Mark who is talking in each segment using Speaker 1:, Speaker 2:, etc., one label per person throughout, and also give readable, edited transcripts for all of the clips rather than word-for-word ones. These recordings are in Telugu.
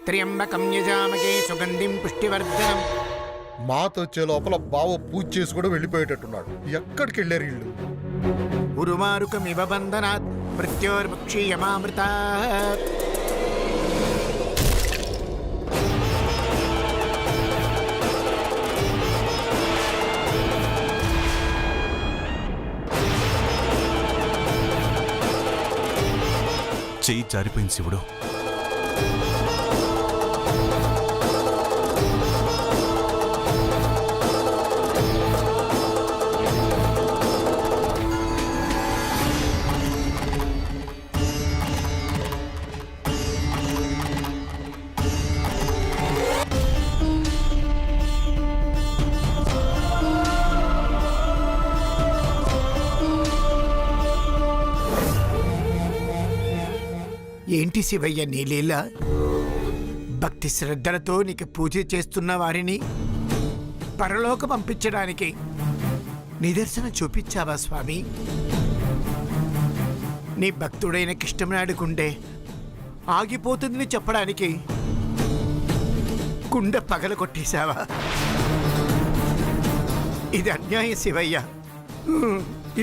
Speaker 1: త్ర్యంబకం యజామకే సుగంధిం పుష్టివర్ధనం.
Speaker 2: మాతొచ్చే లోపల బావ పూజ చేసి కూడా వెళ్ళిపోయేటట్టున్నాడు. ఎక్కడికి వెళ్ళారు వీళ్ళు?
Speaker 1: ఉరుమారుకమివ బంధనాత్ మృత్యోర్ముక్షీయమామృతాత్.
Speaker 3: చెయ్యి జారిపోయింది శివుడు.
Speaker 1: ఏంటి శివయ్య నీ లీల? భక్తి శ్రద్ధలతో నీకు పూజ చేస్తున్న వారిని పరలోక పంపించడానికి నిదర్శనం చూపించావా స్వామి? నీ భక్తుడైన కృష్ణనాడుకుండే ఆగిపోతుందని చెప్పడానికి కుండ పగల కొట్టేశావా? ఇది అన్యాయం శివయ్య,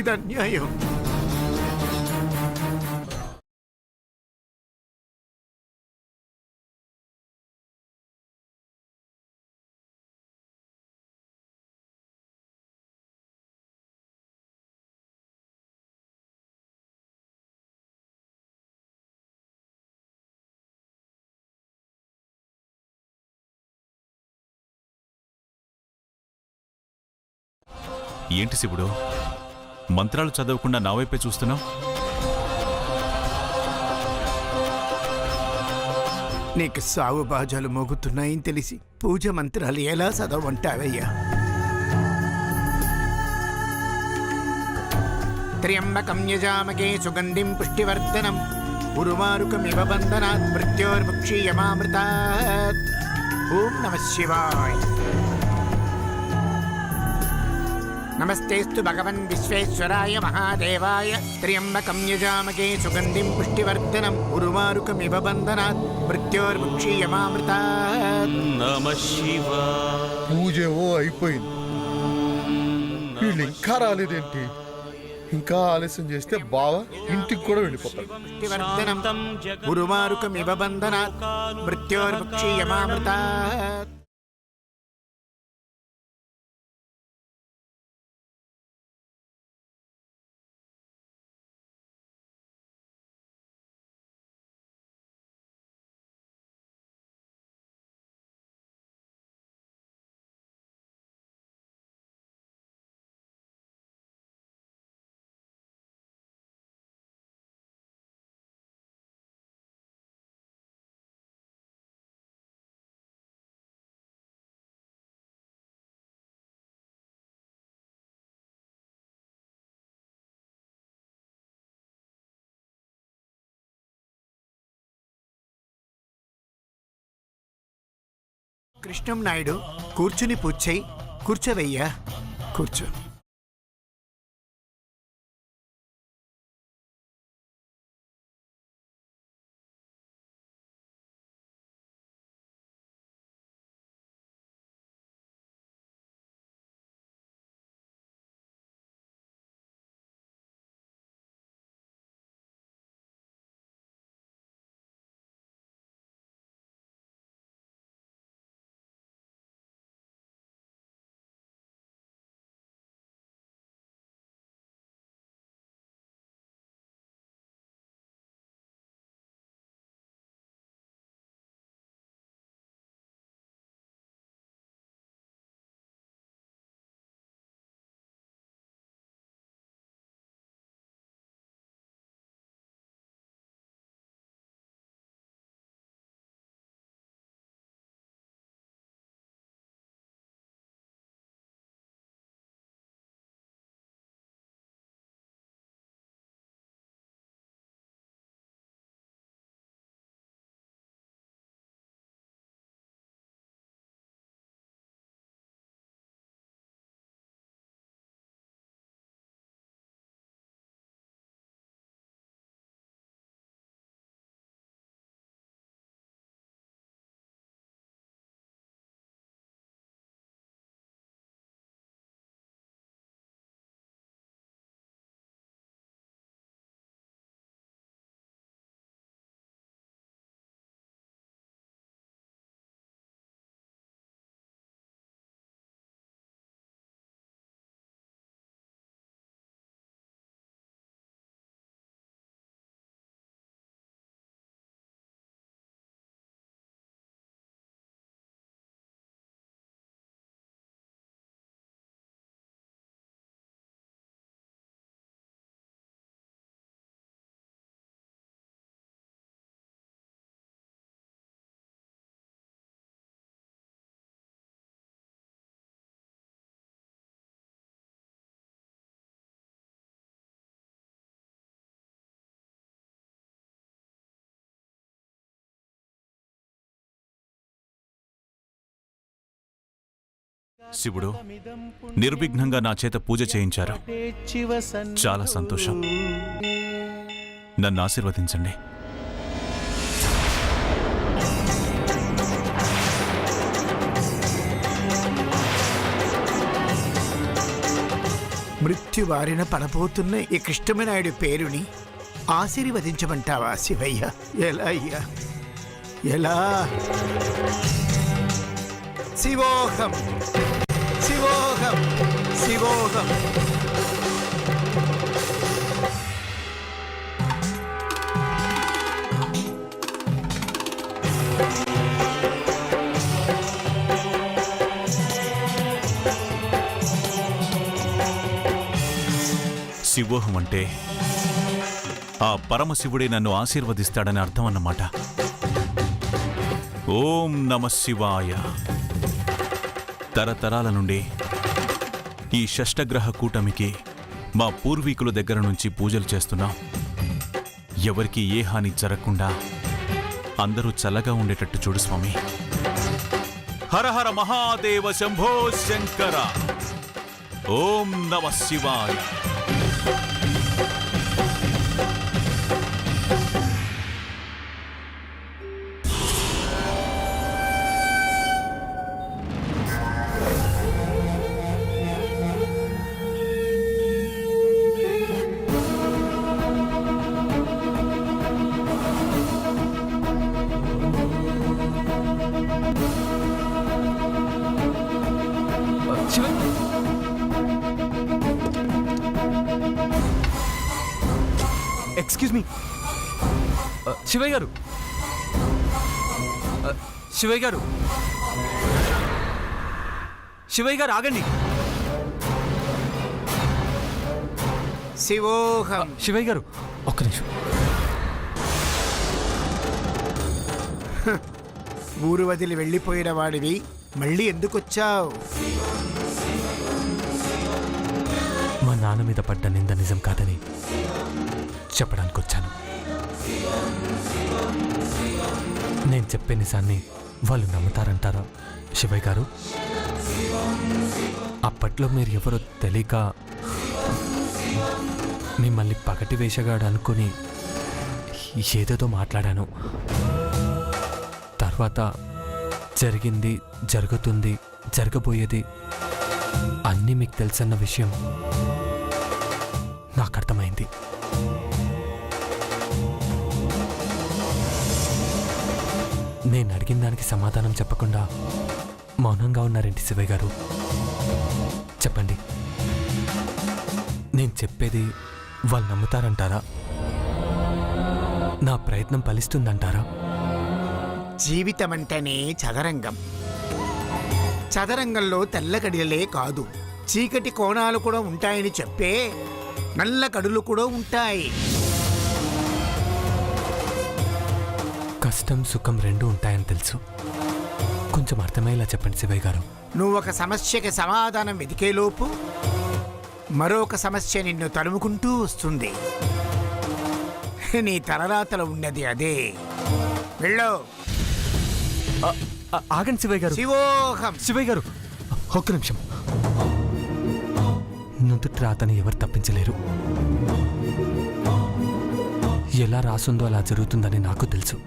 Speaker 1: ఇది అన్యాయం.
Speaker 3: ఏంటి శివుడు, మంత్రాలు చదవకుండా నా వైపే చూస్తున్నావు?
Speaker 1: నీకు సావు బాజాలు మోగుతున్నాయని తెలిసి పూజ మంత్రాలు ఎలా చదవంటావయ్యా? త్ర్యంబకం యజామకే సుగంధిం పుష్టివర్ధనం ఉరుమారుకమివ బంధనాత్ మృత్యోర్ముక్షీయమామృతాత్. ఓం నమః శివాయ. నమస్తేస్తు భగవన్ విశ్వేశ్వరాయ మహాదేవాయ. త్ర్యంబకం యజామకే సుగంధిం పుష్టివర్ధనం ఉరుమారుకమివ బంధనాత్ మృత్యోర్ముక్షీయమామృతాత్.
Speaker 4: నమః శివాయ.
Speaker 2: పూజేవో అయిపోయింది, వీళ్ళు ఇంకా రాలేదేంటి? ఇంకా ఆలస్యం చేస్తే బావ ఇంటికి కూడా వెళ్ళిపోతాడు.
Speaker 1: పుష్టివర్ధనం ఉరుమారుకమివ బంధనాత్ మృత్యోర్ముక్షీయమామృతాత్. కృష్ణం నాయుడు కూర్చుని పూజ చేయి. కూర్చోవయ్యా, కూర్చో.
Speaker 3: శివుడు నిర్విఘ్నంగా నా చేత పూజ చేయించారు. చాలా సంతోషం. నన్ను ఆశీర్వదించండి.
Speaker 1: మృత్యువారిన పడబోతున్న ఈ కృష్ణమనాయుడు పేరుని ఆశీర్వదించమంటావా శివయ్య? ఎలా అయ్యా, ఎలా? శివోహం శివోహం శివోహం.
Speaker 3: శివోహం అంటే ఆ పరమశివుడే నన్ను ఆశీర్వదిస్తాడని అర్థం అన్నమాట. ఓం నమ శివాయ. తరతరాల నుండి ఈ షష్టగ్రహ కూటమికి మా పూర్వీకుల దగ్గర నుంచి పూజలు చేస్తున్నాం. ఎవరికి ఏ హాని జరగకుండా అందరూ చల్లగా ఉండేటట్టు చూడు స్వామి. హర హర మహాదేవ శంభో శంకర. ఓం నమ శివాయ.
Speaker 5: ఎక్స్క్యూజ్ మీ శివయ్య గారు, శివయ్య గారు, శివయ్య గారు ఆగండి.
Speaker 1: శివోహం.
Speaker 5: శివయ్య గారు ఒక్క నిమిషం.
Speaker 1: ఊరు వదిలి వెళ్ళిపోయిన వాడివి మళ్ళీ ఎందుకొచ్చావు?
Speaker 5: మా నాన్న మీద పడ్డ నింద నిజం కాదని చెప్పడానికి వచ్చాను. నేను చెప్పే నిజాన్ని వాళ్ళు నమ్ముతారంటారా శివయ్య గారు? అప్పట్లో మీరు ఎవరో తెలియక మిమ్మల్ని పగటి వేషగాడు అనుకుని ఏదేదో మాట్లాడాను. తర్వాత జరిగింది, జరుగుతుంది, జరగబోయేది అన్నీ మీకు తెలుసన్న విషయం నాకు అర్థమైంది. నేను అడిగిన దానికి సమాధానం చెప్పకుండా మౌనంగా ఉన్నారేంటి శివయ్య గారు? చెప్పండి, నేను చెప్పేది వాళ్ళు నమ్ముతారంటారా? నా ప్రయత్నం ఫలిస్తుందంటారా?
Speaker 1: జీవితం అంటేనే చదరంగం. చదరంగంలో తెల్ల కడిలే కాదు, చీకటి కోణాలు కూడా ఉంటాయని చెప్పే నల్ల కడులు కూడా ఉంటాయి.
Speaker 5: కష్టం సుఖం రెండూ ఉంటాయని తెలుసు. కొంచెం అర్థమయ్యేలా చెప్పండి శివయ్య గారు.
Speaker 1: నువ్వు ఒక సమస్యకి సమాధానం వెతికేలోపు మరొక సమస్య నిన్ను తరుముకుంటూ వస్తుంది. నీ తలరాతలో ఉన్నది అదే. వెళ్ళో.
Speaker 5: ఆగండి శివయ్య గారు.
Speaker 1: శివోహం.
Speaker 5: శివయ్య గారు ఒక్క నిమిషం. నుదుటి రాతని ఎవరు తప్పించలేరు. ఎలా రాసుందో అలా జరుగుతుందని నాకు తెలుసు.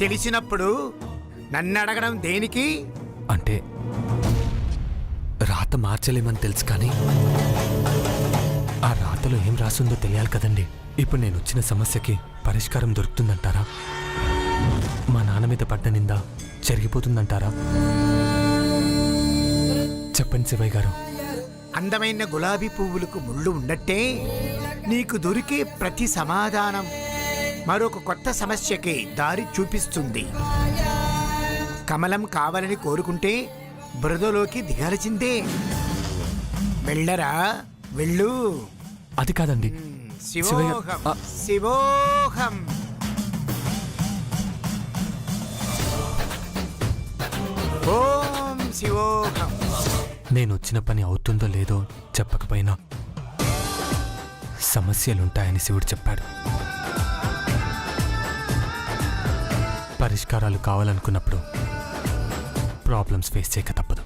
Speaker 1: తెలిసినప్పుడు నన్ను అడగడం దేనికి?
Speaker 5: అంటే రాత మార్చలేమని తెలుసు, కానీ ఆ రాతలో ఏం రాసుందో తెలియాలి కదండి. ఇప్పుడు నేను వచ్చిన సమస్యకి పరిష్కారం దొరుకుతుందంటారా? మా నాన్న మీద పడ్డ నింద జరిగిపోతుందంటారా? చెప్పండి శివయ్య గారు.
Speaker 1: అందమైన గులాబీ పువ్వులకు ముళ్ళు ఉండట్టే నీకు దొరికే ప్రతి సమాధానం మరొక కొత్త సమస్యకి దారి చూపిస్తుంది. కమలం కావాలని కోరుకుంటే బురదలోకి దిగాల్సిందే. వెళ్ళరా, వెళ్ళు.
Speaker 5: అది కాదండి
Speaker 1: శివోహం. శివోహం. ఓం శివోహం.
Speaker 5: నేను వచ్చిన పని అవుతుందో లేదో చెప్పకపోయినా సమస్యలుంటాయని శివుడు చెప్పాడు. పరిష్కారాలు కావాలనుకున్నప్పుడు ప్రాబ్లమ్స్ ఫేస్ చేయక తప్పదు.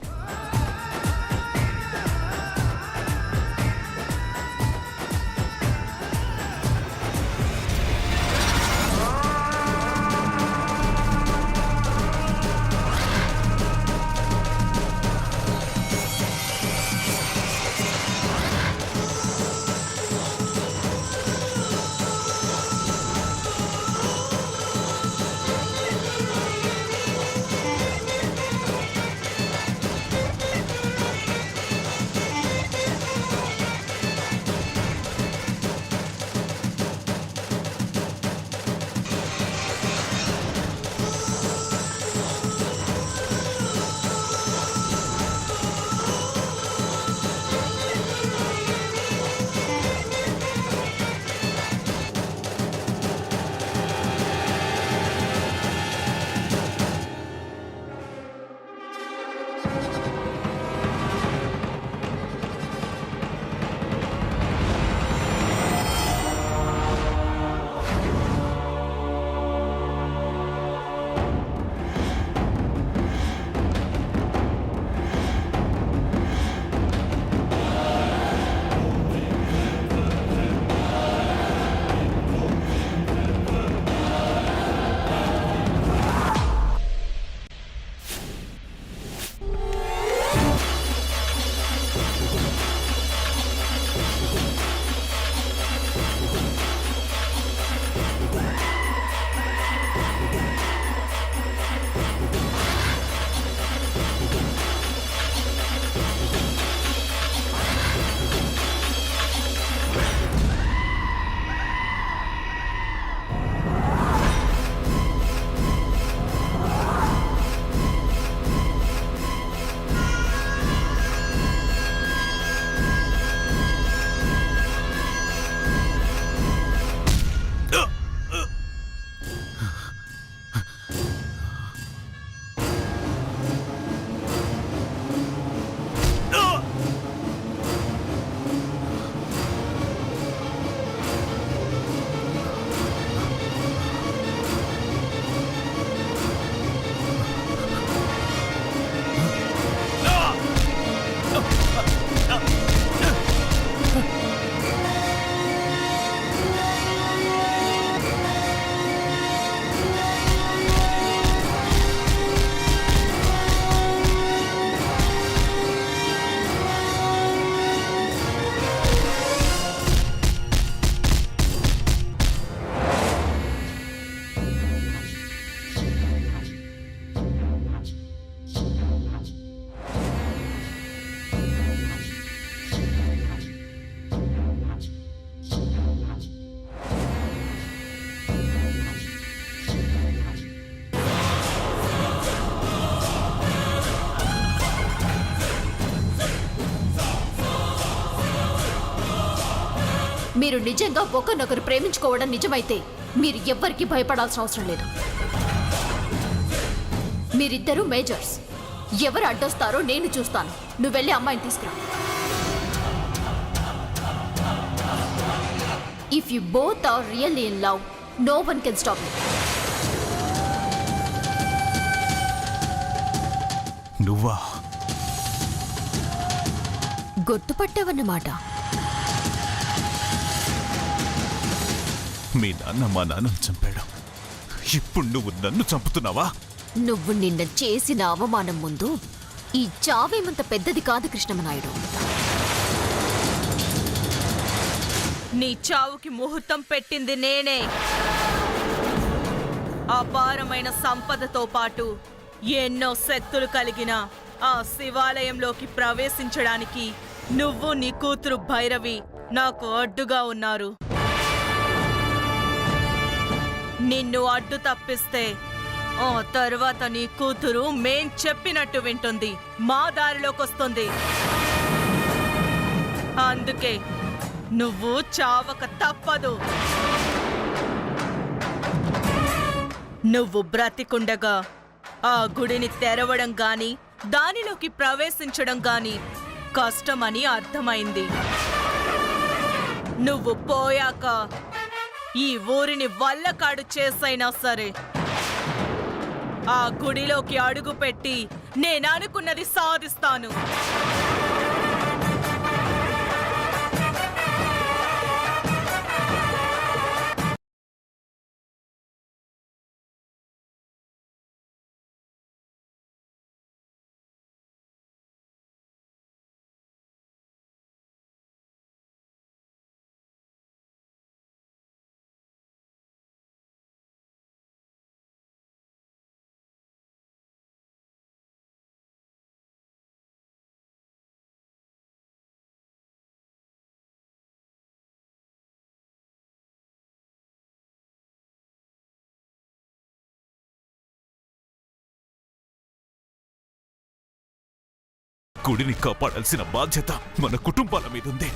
Speaker 6: మీరు నిజంగా ఒకరినొకరు ప్రేమించుకోవడం నిజమైతే మీరు ఎవ్వరికీ భయపడాల్సిన అవసరం లేదు. మీరిద్దరూ మేజర్స్. ఎవరు అడ్డొస్తారో నేను చూస్తాను. నువ్వు వెళ్ళి అమ్మాయిని తీసుకురా. If you both are really in love, no one can stop you.
Speaker 3: నువ్వా?
Speaker 6: గుర్తుపట్టావన్నమాట.
Speaker 3: మీ నాన్న మా నాన్నను చంపాడు. ఇప్పుడు నువ్వు నన్ను చంపుతున్నావా?
Speaker 6: నువ్వు నిన్న చేసిన అవమానం ముందు ఈ చావేమంత పెద్దది కాదు కృష్ణమనాయుడు.
Speaker 7: నీ చావుకి ముహూర్తం పెట్టింది నేనే. అపారమైన సంపదతో పాటు ఎన్నో శక్తులు కలిగిన ఆ శివాలయంలోకి ప్రవేశించడానికి నువ్వు నీ కూతురు భైరవి నాకు అడ్డుగా ఉన్నారు. నిన్ను అడ్డు తప్పిస్తే ఆ తర్వాత నీ కూతురు మేం చెప్పినట్టు వింటుంది, మా దారిలోకొస్తుంది. అందుకే నువ్వు చావక తప్పదు. నువ్వు బ్రతికుండగా ఆ గుడిని తెరవడం గాని దానిలోకి ప్రవేశించడం గాని కష్టమని అర్థమైంది. నువ్వు పోయాక ఈ ఊరిని వల్లకాడు చేసైనా సరే ఆ గుడిలోకి అడుగుపెట్టి నేననుకున్నది సాధిస్తాను.
Speaker 3: గుడిని కాపాడాల్సిన బాధ్యత మన కుటుంబాల మీదుంది.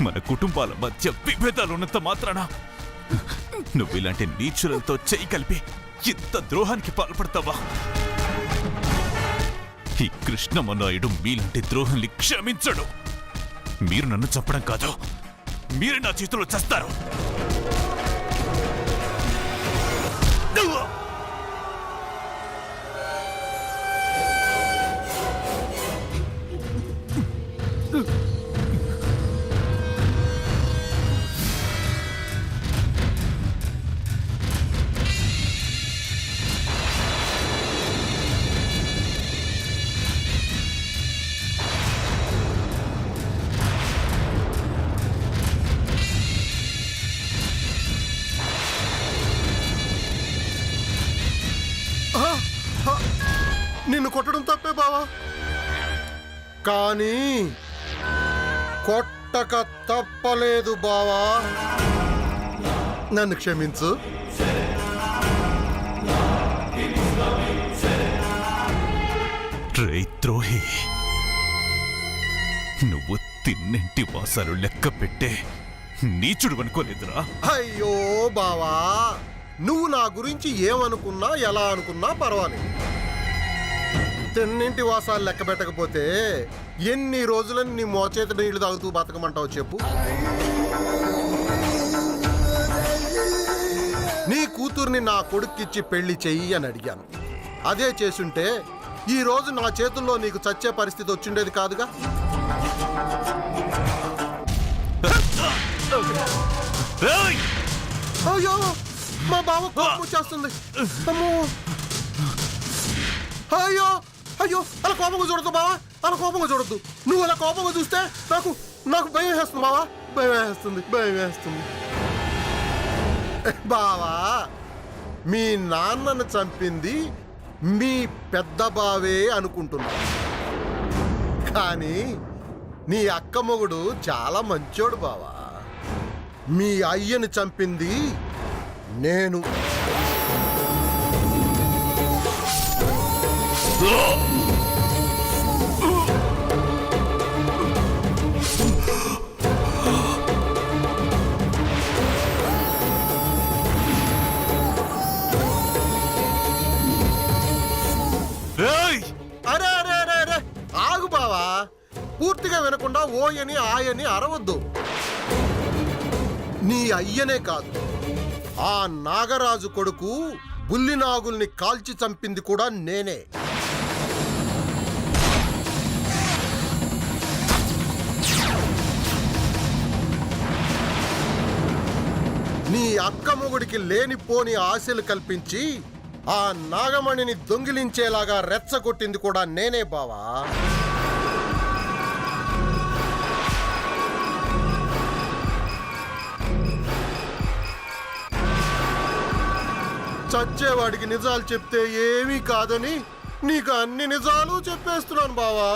Speaker 3: మన కుటుంబాల మధ్య విభేదాలున్నంత మాత్రాన నువ్వు ఇలాంటి నీచులతో చేయి కలిపి ఇంత ద్రోహానికి పాల్పడతావా? ఈ కృష్ణమనాయుడు మీలాంటి ద్రోహాన్ని క్షమించడు. మీరు నన్ను చంపడం కాదు, మీరు నా చేతిలో చస్తారు.
Speaker 2: నిన్ను కొట్టడం తప్పే బావా, కానీ కొట్టక తప్పలేదు బావా. నన్ను క్షమించు.
Speaker 3: ద్రోహి, నువ్వు తిన్నింటి వాసాలు లెక్క పెట్టే నీచుడు అనుకోలేదురా.
Speaker 2: అయ్యో బావా, నువ్వు నా గురించి ఏమనుకున్నా ఎలా అనుకున్నా పర్వాలేదు. తిన్నింటి వాసాలు లెక్క పెట్టకపోతే ఎన్ని రోజులని నీ మోచేతి నీళ్లు తాగుతూ బతకమంటావు చెప్పు? నీ కూతుర్ని నా కొడుక్కిచ్చి పెళ్లి చెయ్యి అని అడిగాను. అదే చేసుంటే ఈ రోజు నా చేతుల్లో నీకు చచ్చే పరిస్థితి వచ్చిండేది కాదుగా. అయ్యో, మా బావ కోపం వచ్చేస్తుంది. అమ్మో, అయ్యో అయ్యో, అలా కోపంగా చూడద్దు బావా, అలా కోపంగా చూడద్దు. నువ్వు అలా కోపంగా చూస్తే నాకు నాకు భయం వేస్తుంది బావా, భయం వేస్తుంది. బావా, మీ నాన్నను చంపింది మీ పెద్ద బావే అనుకుంటున్నా, కానీ నీ అక్క మొగుడు చాలా మంచోడు బావా. మీ అయ్యని చంపింది నేను.
Speaker 3: రేయ్!
Speaker 2: అరే అరే అరే అరే ఆగు బావా, పూర్తిగా వినకుండా ఓయని ఆయని అరవద్దు. నీ అయ్యనే కాదు, ఆ నాగరాజు కొడుకు బుల్లి నాగుల్ని కాల్చి చంపింది కూడా నేనే. నీ అక్క మొగుడికి లేనిపోని ఆశలు కల్పించి ఆ నాగమణిని దొంగిలించేలాగా రెచ్చగొట్టింది కూడా నేనే బావా. చచ్చేవాడికి నిజాలు చెప్తే ఏమీ కాదని నీకు అన్ని నిజాలు చెప్పేస్తున్నాను బావా.